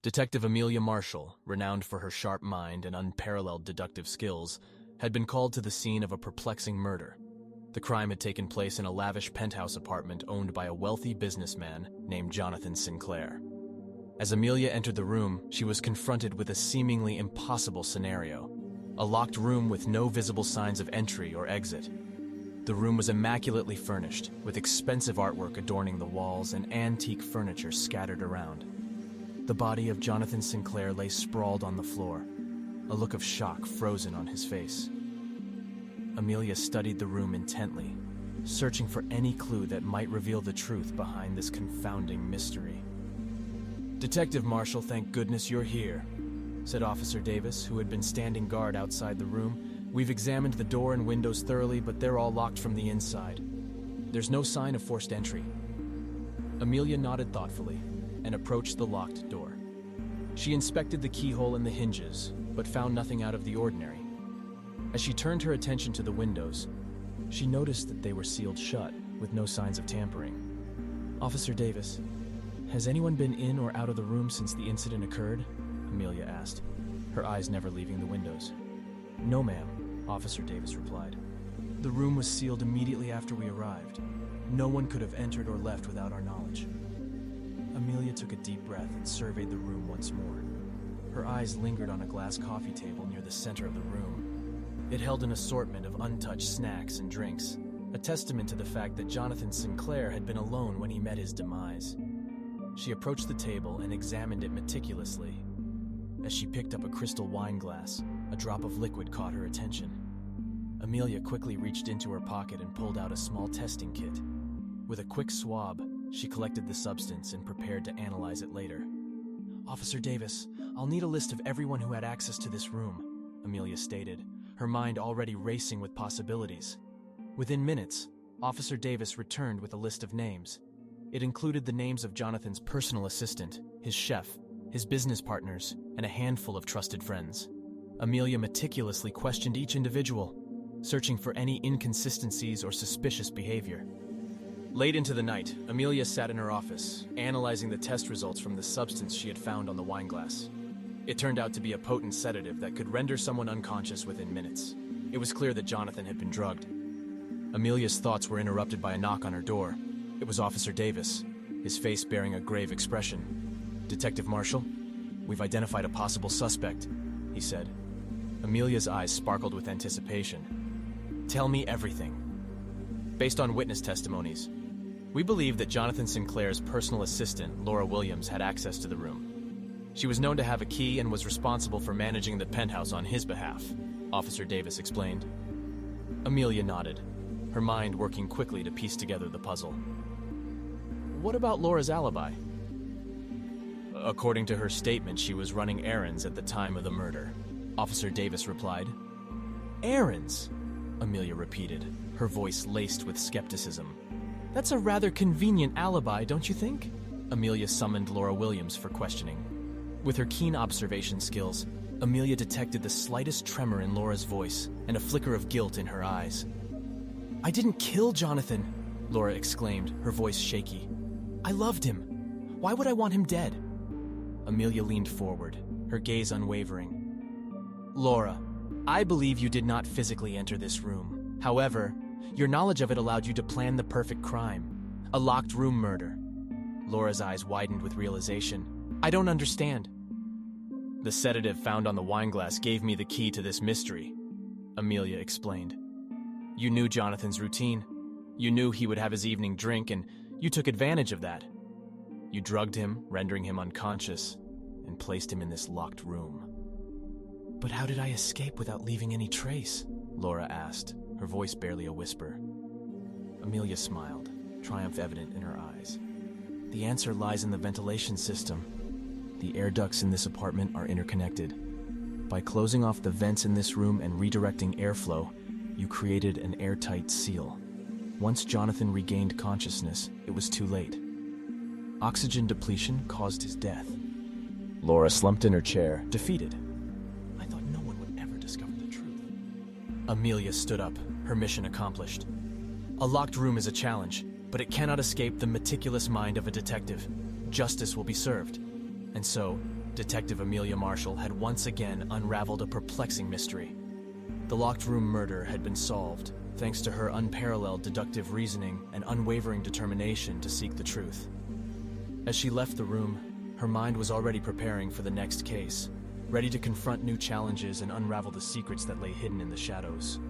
Detective Amelia Marshall, renowned for her sharp mind and unparalleled deductive skills, had been called to the scene of a perplexing murder. The crime had taken place in a lavish penthouse apartment owned by a wealthy businessman named Jonathan Sinclair. As Amelia entered the room, she was confronted with a seemingly impossible scenario: a locked room with no visible signs of entry or exit. The room was immaculately furnished, with expensive artwork adorning the walls and antique furniture scattered around. The body of Jonathan Sinclair lay sprawled on the floor, a look of shock frozen on his face. Amelia studied the room intently, searching for any clue that might reveal the truth behind this confounding mystery. "Detective Marshall, thank goodness you're here," said Officer Davis, who had been standing guard outside the room. "We've examined the door and windows thoroughly, but they're all locked from the inside. There's no sign of forced entry." Amelia nodded thoughtfully and approached the locked door. She inspected the keyhole and the hinges, but found nothing out of the ordinary. As she turned her attention to the windows, she noticed that they were sealed shut, with no signs of tampering. "Officer Davis, has anyone been in or out of the room since the incident occurred?" Amelia asked, her eyes never leaving the windows. "No, ma'am," Officer Davis replied. "The room was sealed immediately after we arrived. No one could have entered or left without our knowledge." Amelia took a deep breath and surveyed the room once more. Her eyes lingered on a glass coffee table near the center of the room. It held an assortment of untouched snacks and drinks, a testament to the fact that Jonathan Sinclair had been alone when he met his demise. She approached the table and examined it meticulously. As she picked up a crystal wine glass, a drop of liquid caught her attention. Amelia quickly reached into her pocket and pulled out a small testing kit. With a quick swab, she collected the substance and prepared to analyze it later. "Officer Davis, I'll need a list of everyone who had access to this room," Amelia stated, her mind already racing with possibilities. Within minutes, Officer Davis returned with a list of names. It included the names of Jonathan's personal assistant, his chef, his business partners, and a handful of trusted friends. Amelia meticulously questioned each individual, searching for any inconsistencies or suspicious behavior. Late into the night, Amelia sat in her office, analyzing the test results from the substance she had found on the wine glass. It turned out to be a potent sedative that could render someone unconscious within minutes. It was clear that Jonathan had been drugged. Amelia's thoughts were interrupted by a knock on her door. It was Officer Davis, his face bearing a grave expression. "Detective Marshall, we've identified a possible suspect," he said. Amelia's eyes sparkled with anticipation. "Tell me everything." "Based on witness testimonies, we believe that Jonathan Sinclair's personal assistant, Laura Williams, had access to the room. She was known to have a key and was responsible for managing the penthouse on his behalf," Officer Davis explained. Amelia nodded, her mind working quickly to piece together the puzzle. "What about Laura's alibi?" "According to her statement, she was running errands at the time of the murder," Officer Davis replied. "Errands?" Amelia repeated, her voice laced with skepticism. "That's a rather convenient alibi, don't you think?" Amelia summoned Laura Williams for questioning. With her keen observation skills, Amelia detected the slightest tremor in Laura's voice and a flicker of guilt in her eyes. "I didn't kill Jonathan," Laura exclaimed, her voice shaky. "I loved him. Why would I want him dead?" Amelia leaned forward, her gaze unwavering. "Laura, I believe you did not physically enter this room. However, your knowledge of it allowed you to plan the perfect crime, a locked room murder." Laura's eyes widened with realization. "I don't understand." "The sedative found on the wine glass gave me the key to this mystery," Amelia explained. "You knew Jonathan's routine. You knew he would have his evening drink, and you took advantage of that. You drugged him, rendering him unconscious, and placed him in this locked room." "But how did I escape without leaving any trace?" Laura asked, her voice barely a whisper. Amelia smiled, triumph evident in her eyes. "The answer lies in the ventilation system. The air ducts in this apartment are interconnected. By closing off the vents in this room and redirecting airflow, you created an airtight seal. Once Jonathan regained consciousness, it was too late. Oxygen depletion caused his death." Laura slumped in her chair, defeated. "I thought no one would ever discover the truth." Amelia stood up, her mission accomplished. A locked room is a challenge, but it cannot escape the meticulous mind of a detective. Justice will be served. And so, Detective Amelia Marshall had once again unraveled a perplexing mystery. The locked room murder had been solved, thanks to her unparalleled deductive reasoning and unwavering determination to seek the truth. As she left the room, her mind was already preparing for the next case, ready to confront new challenges and unravel the secrets that lay hidden in the shadows.